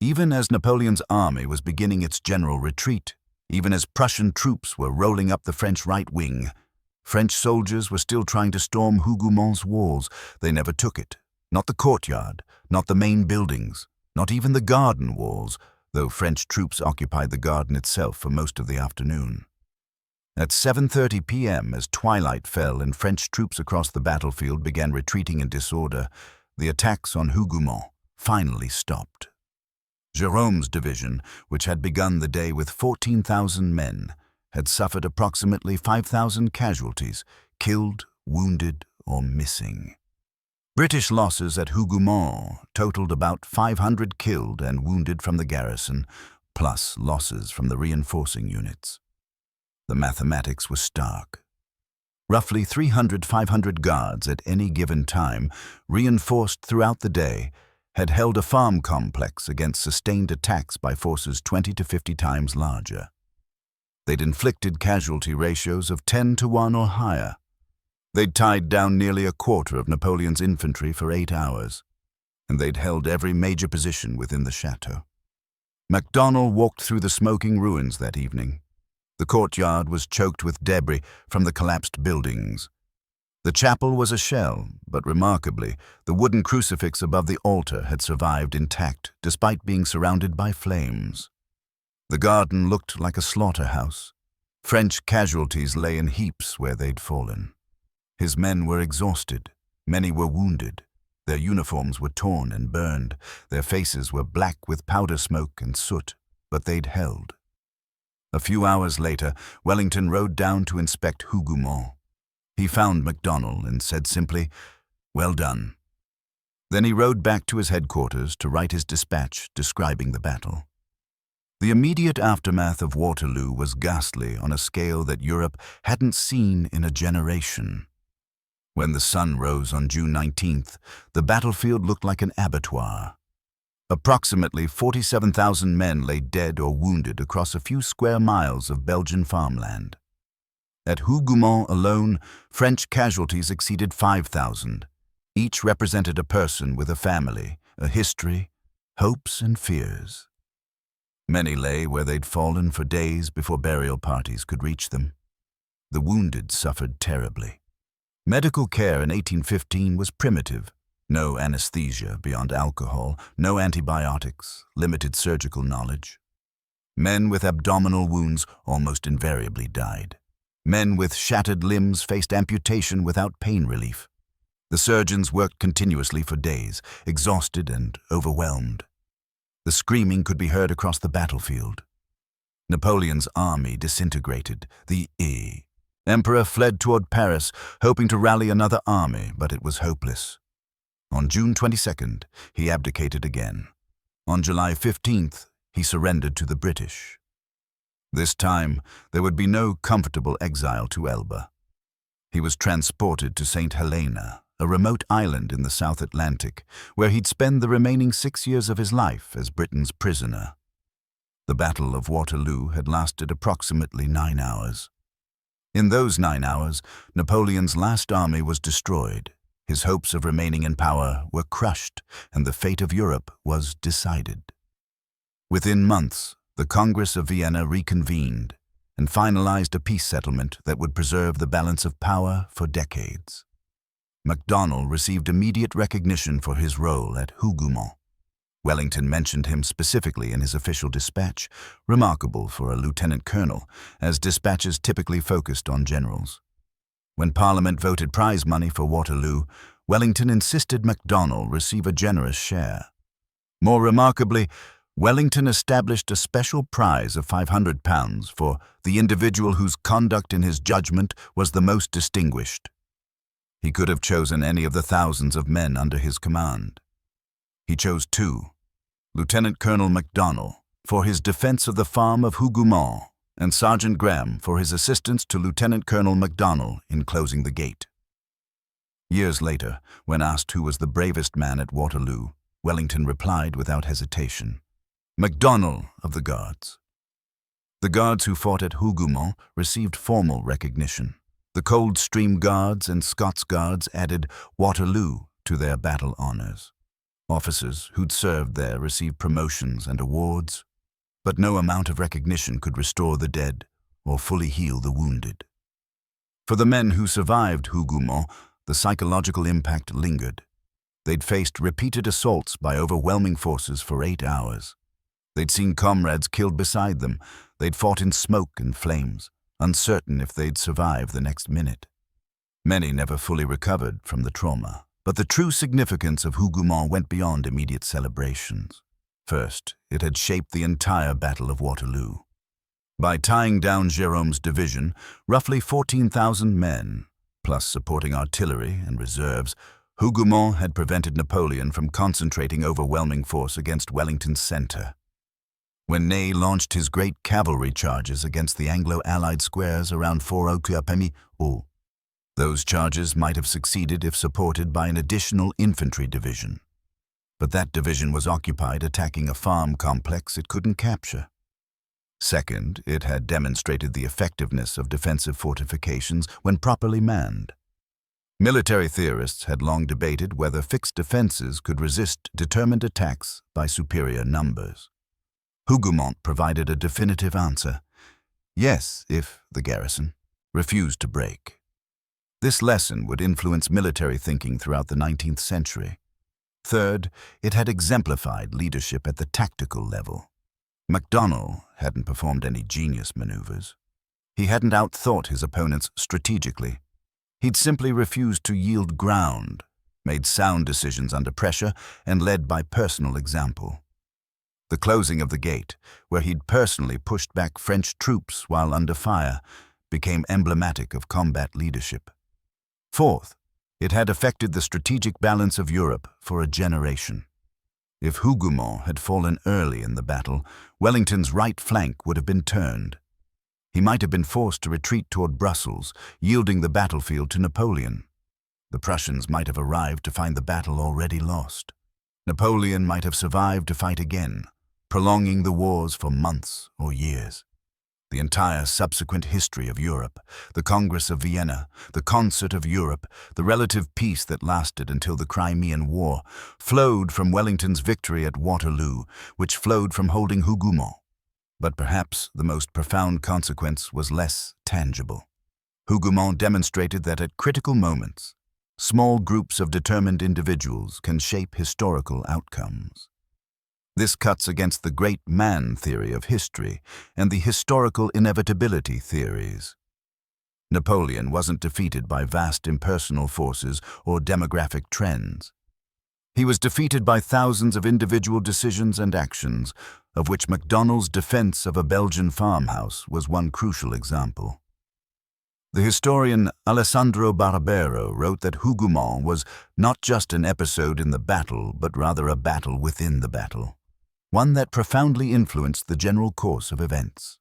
Even as Napoleon's army was beginning its general retreat, even as Prussian troops were rolling up the French right wing, French soldiers were still trying to storm Hougoumont's walls. They never took it. Not the courtyard, not the main buildings, not even the garden walls, though French troops occupied the garden itself for most of the afternoon. At 7:30 p.m., as twilight fell and French troops across the battlefield began retreating in disorder, the attacks on Hougoumont finally stopped. Jérôme's division, which had begun the day with 14,000 men, had suffered approximately 5,000 casualties, killed, wounded, or missing. British losses at Hougoumont totaled about 500 killed and wounded from the garrison, plus losses from the reinforcing units. The mathematics was stark. Roughly 300-500 guards at any given time, reinforced throughout the day, had held a farm complex against sustained attacks by forces 20 to 50 times larger. They'd inflicted casualty ratios of 10 to 1 or higher. They'd tied down nearly a quarter of Napoleon's infantry for 8 hours, and they'd held every major position within the chateau. MacDonald walked through the smoking ruins that evening. The courtyard was choked with debris from the collapsed buildings. The chapel was a shell, but remarkably, the wooden crucifix above the altar had survived intact despite being surrounded by flames. The garden looked like a slaughterhouse. French casualties lay in heaps where they'd fallen. His men were exhausted. Many were wounded. Their uniforms were torn and burned. Their faces were black with powder smoke and soot, but they'd held. A few hours later, Wellington rode down to inspect Hougoumont. He found MacDonald and said simply, "Well done." Then he rode back to his headquarters to write his dispatch describing the battle. The immediate aftermath of Waterloo was ghastly on a scale that Europe hadn't seen in a generation. When the sun rose on June 19th, the battlefield looked like an abattoir. Approximately 47,000 men lay dead or wounded across a few square miles of Belgian farmland. At Hougoumont alone, French casualties exceeded 5,000. Each represented a person with a family, a history, hopes and fears. Many lay where they'd fallen for days before burial parties could reach them. The wounded suffered terribly. Medical care in 1815 was primitive. No anesthesia beyond alcohol, no antibiotics, limited surgical knowledge. Men with abdominal wounds almost invariably died. Men with shattered limbs faced amputation without pain relief. The surgeons worked continuously for days, exhausted and overwhelmed. The screaming could be heard across the battlefield. Napoleon's army disintegrated. The Emperor fled toward Paris, hoping to rally another army, but it was hopeless. On June 22nd, he abdicated again. On July 15th, he surrendered to the British. This time, there would be no comfortable exile to Elba. He was transported to St. Helena, a remote island in the South Atlantic, where he'd spend the remaining 6 years of his life as Britain's prisoner. The Battle of Waterloo had lasted approximately 9 hours. In those 9 hours, Napoleon's last army was destroyed. His hopes of remaining in power were crushed, and the fate of Europe was decided. Within months, the Congress of Vienna reconvened and finalized a peace settlement that would preserve the balance of power for decades. MacDonald received immediate recognition for his role at Hougoumont. Wellington mentioned him specifically in his official dispatch, remarkable for a lieutenant colonel, as dispatches typically focused on generals. When Parliament voted prize money for Waterloo, Wellington insisted MacDonald receive a generous share. More remarkably, Wellington established a special prize of £500 for the individual whose conduct in his judgment was the most distinguished. He could have chosen any of the thousands of men under his command. He chose two: Lieutenant Colonel MacDonald for his defense of the farm of Hougoumont, and Sergeant Graham for his assistance to Lieutenant Colonel MacDonald in closing the gate. Years later, when asked who was the bravest man at Waterloo, Wellington replied without hesitation, "MacDonald of the Guards." The Guards who fought at Hougoumont received formal recognition. The Coldstream Guards and Scots Guards added Waterloo to their battle honors. Officers who'd served there received promotions and awards, but no amount of recognition could restore the dead or fully heal the wounded. For the men who survived Hougoumont, the psychological impact lingered. They'd faced repeated assaults by overwhelming forces for 8 hours. They'd seen comrades killed beside them. They'd fought in smoke and flames, uncertain if they'd survive the next minute. Many never fully recovered from the trauma. But the true significance of Hougoumont went beyond immediate celebrations. First, it had shaped the entire Battle of Waterloo. By tying down Jérôme's division, roughly 14,000 men, plus supporting artillery and reserves, Hougoumont had prevented Napoleon from concentrating overwhelming force against Wellington's center. When Ney launched his great cavalry charges against the Anglo-Allied squares around Fort Hougoumont, those charges might have succeeded if supported by an additional infantry division. But that division was occupied attacking a farm complex it couldn't capture. Second, it had demonstrated the effectiveness of defensive fortifications when properly manned. Military theorists had long debated whether fixed defenses could resist determined attacks by superior numbers. Hougoumont provided a definitive answer: yes, if the garrison refused to break. This lesson would influence military thinking throughout the 19th century. Third, it had exemplified leadership at the tactical level. MacDonald hadn't performed any genius maneuvers. He hadn't outthought his opponents strategically. He'd simply refused to yield ground, made sound decisions under pressure, and led by personal example. The closing of the gate, where he'd personally pushed back French troops while under fire, became emblematic of combat leadership. Fourth, it had affected the strategic balance of Europe for a generation. If Hougoumont had fallen early in the battle, Wellington's right flank would have been turned. He might have been forced to retreat toward Brussels, yielding the battlefield to Napoleon. The Prussians might have arrived to find the battle already lost. Napoleon might have survived to fight again, prolonging the wars for months or years. The entire subsequent history of Europe, the Congress of Vienna, the Concert of Europe, the relative peace that lasted until the Crimean War, flowed from Wellington's victory at Waterloo, which flowed from holding Hougoumont. But perhaps the most profound consequence was less tangible. Hougoumont demonstrated that at critical moments, small groups of determined individuals can shape historical outcomes. This cuts against the great man theory of history and the historical inevitability theories. Napoleon wasn't defeated by vast impersonal forces or demographic trends. He was defeated by thousands of individual decisions and actions, of which MacDonald's defense of a Belgian farmhouse was one crucial example. The historian Alessandro Barbero wrote that Hougoumont was not just an episode in the battle, but rather a battle within the battle, one that profoundly influenced the general course of events.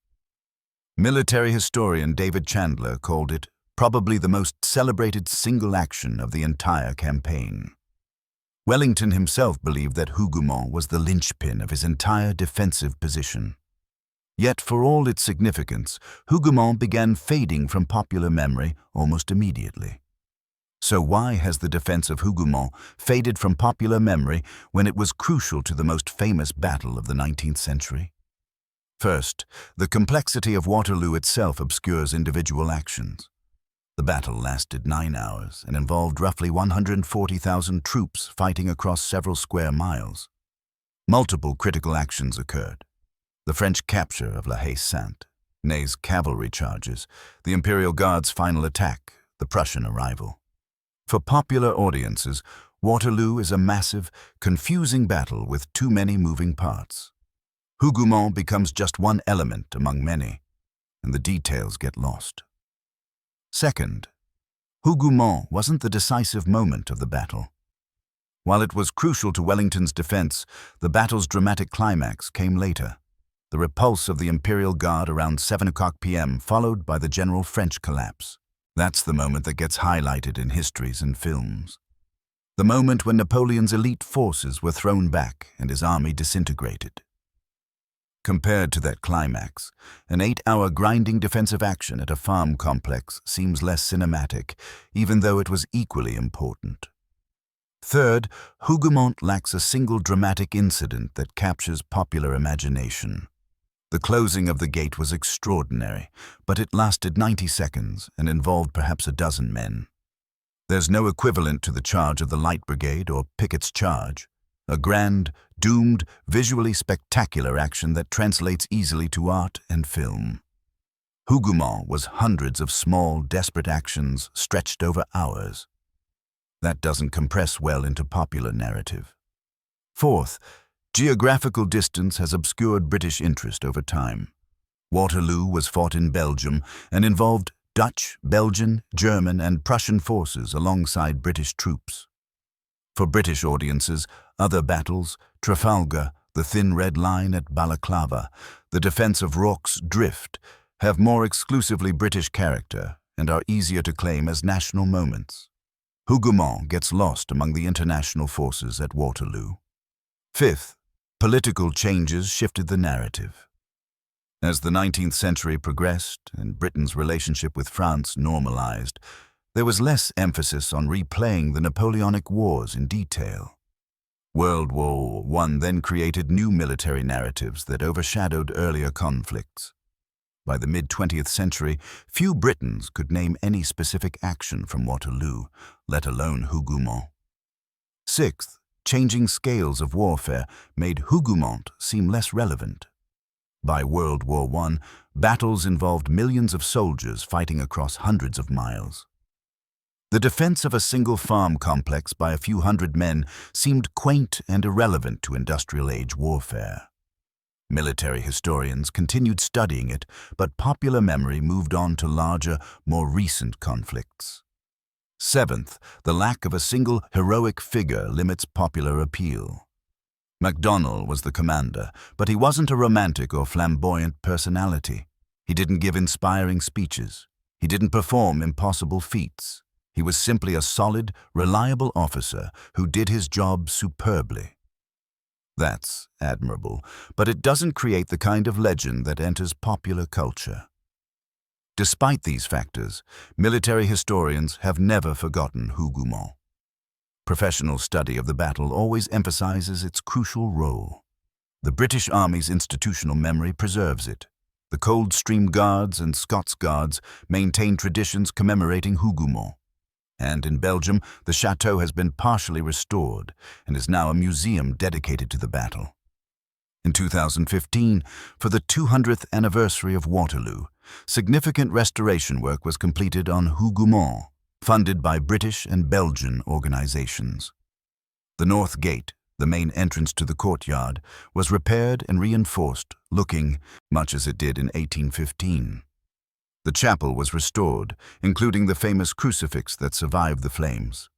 Military historian David Chandler called it probably the most celebrated single action of the entire campaign. Wellington himself believed that Hougoumont was the linchpin of his entire defensive position. Yet for all its significance, Hougoumont began fading from popular memory almost immediately. So why has the defense of Hougoumont faded from popular memory when it was crucial to the most famous battle of the 19th century? First, the complexity of Waterloo itself obscures individual actions. The battle lasted 9 hours and involved roughly 140,000 troops fighting across several square miles. Multiple critical actions occurred: the French capture of La Haye-Sainte, Ney's cavalry charges, the Imperial Guard's final attack, the Prussian arrival. For popular audiences, Waterloo is a massive, confusing battle with too many moving parts. Hougoumont becomes just one element among many, and the details get lost. Second, Hougoumont wasn't the decisive moment of the battle. While it was crucial to Wellington's defense, the battle's dramatic climax came later. The repulse of the Imperial Guard around 7 o'clock p.m., followed by the general French collapse. That's the moment that gets highlighted in histories and films. The moment when Napoleon's elite forces were thrown back and his army disintegrated. Compared to that climax, an 8-hour grinding defensive action at a farm complex seems less cinematic, even though it was equally important. Third, Hougoumont lacks a single dramatic incident that captures popular imagination. The closing of the gate was extraordinary, but it lasted 90 seconds and involved perhaps a dozen men. There's no equivalent to the charge of the Light Brigade or Pickett's charge, a grand, doomed, visually spectacular action that translates easily to art and film. Hougoumont was hundreds of small, desperate actions stretched over hours. That doesn't compress well into popular narrative. Fourth, geographical distance has obscured British interest over time. Waterloo was fought in Belgium and involved Dutch, Belgian, German, and Prussian forces alongside British troops. For British audiences, other battles, Trafalgar, the Thin Red Line at Balaclava, the defense of Rorke's Drift, have more exclusively British character and are easier to claim as national moments. Hougoumont gets lost among the international forces at Waterloo. Fifth, political changes shifted the narrative. As the 19th century progressed and Britain's relationship with France normalized, there was less emphasis on replaying the Napoleonic Wars in detail. World War I then created new military narratives that overshadowed earlier conflicts. By the mid-20th century, few Britons could name any specific action from Waterloo, let alone Hougoumont. Sixth, changing scales of warfare made Hougoumont seem less relevant. By World War I, battles involved millions of soldiers fighting across hundreds of miles. The defense of a single farm complex by a few hundred men seemed quaint and irrelevant to industrial-age warfare. Military historians continued studying it, but popular memory moved on to larger, more recent conflicts. Seventh, the lack of a single heroic figure limits popular appeal. MacDonald was the commander, but he wasn't a romantic or flamboyant personality. He didn't give inspiring speeches. He didn't perform impossible feats. He was simply a solid, reliable officer who did his job superbly. That's admirable, but it doesn't create the kind of legend that enters popular culture. Despite these factors, military historians have never forgotten Hougoumont. Professional study of the battle always emphasizes its crucial role. The British Army's institutional memory preserves it. The Coldstream Guards and Scots Guards maintain traditions commemorating Hougoumont. And in Belgium, the chateau has been partially restored and is now a museum dedicated to the battle. In 2015, for the 200th anniversary of Waterloo, significant restoration work was completed on Hougoumont, funded by British and Belgian organizations. The North Gate, the main entrance to the courtyard, was repaired and reinforced, looking much as it did in 1815. The chapel was restored, including the famous crucifix that survived the flames.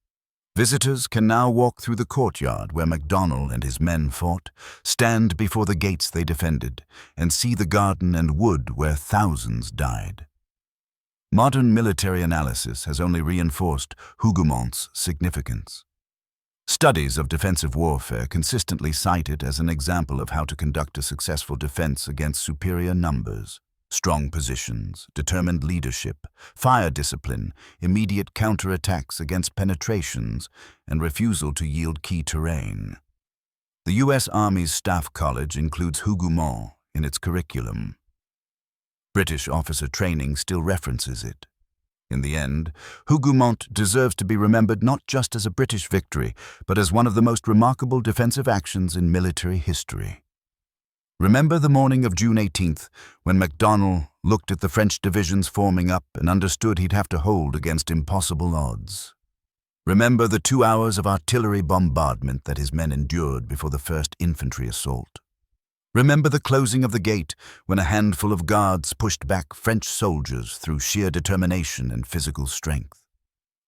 Visitors can now walk through the courtyard where MacDonald and his men fought, stand before the gates they defended, and see the garden and wood where thousands died. Modern military analysis has only reinforced Hougoumont's significance. Studies of defensive warfare consistently cite it as an example of how to conduct a successful defense against superior numbers. Strong positions, determined leadership, fire discipline, immediate counterattacks against penetrations, and refusal to yield key terrain. The U.S. Army's Staff College includes Hougoumont in its curriculum. British officer training still references it. In the end, Hougoumont deserves to be remembered not just as a British victory, but as one of the most remarkable defensive actions in military history. Remember the morning of June 18th, when MacDonald looked at the French divisions forming up and understood he'd have to hold against impossible odds. Remember the 2 hours of artillery bombardment that his men endured before the first infantry assault. Remember the closing of the gate when a handful of guards pushed back French soldiers through sheer determination and physical strength.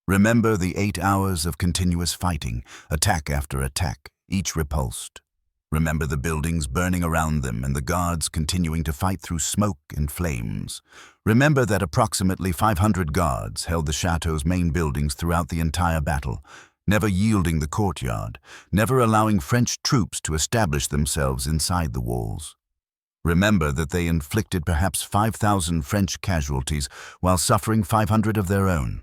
Remember the 8 hours of continuous fighting, attack after attack, each repulsed. Remember the buildings burning around them and the guards continuing to fight through smoke and flames. Remember that approximately 500 guards held the chateau's main buildings throughout the entire battle, never yielding the courtyard, never allowing French troops to establish themselves inside the walls. Remember that they inflicted perhaps 5,000 French casualties while suffering 500 of their own.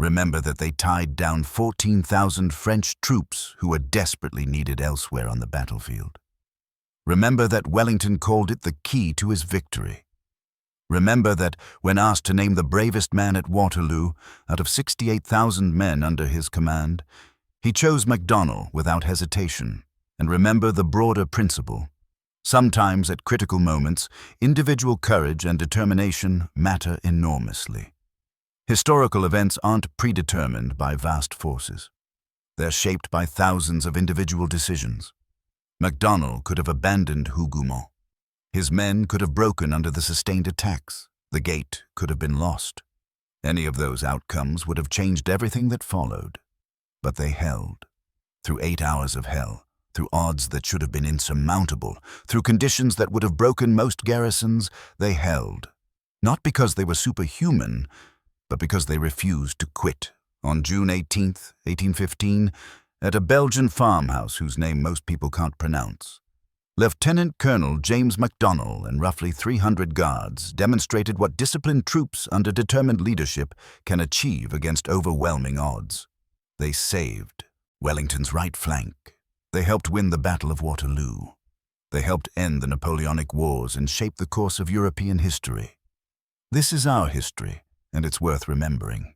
Remember that they tied down 14,000 French troops who were desperately needed elsewhere on the battlefield. Remember that Wellington called it the key to his victory. Remember that when asked to name the bravest man at Waterloo out of 68,000 men under his command, he chose MacDonald without hesitation. And remember the broader principle. Sometimes at critical moments, individual courage and determination matter enormously. Historical events aren't predetermined by vast forces. They're shaped by thousands of individual decisions. MacDonald could have abandoned Hougoumont. His men could have broken under the sustained attacks. The gate could have been lost. Any of those outcomes would have changed everything that followed. But they held. Through 8 hours of hell, through odds that should have been insurmountable, through conditions that would have broken most garrisons, they held. Not because they were superhuman, but because they refused to quit. On June 18, 1815, at a Belgian farmhouse whose name most people can't pronounce, Lieutenant Colonel James MacDonald and roughly 300 guards demonstrated what disciplined troops under determined leadership can achieve against overwhelming odds. They saved Wellington's right flank. They helped win the Battle of Waterloo. They helped end the Napoleonic Wars and shape the course of European history. This is our history, and it's worth remembering.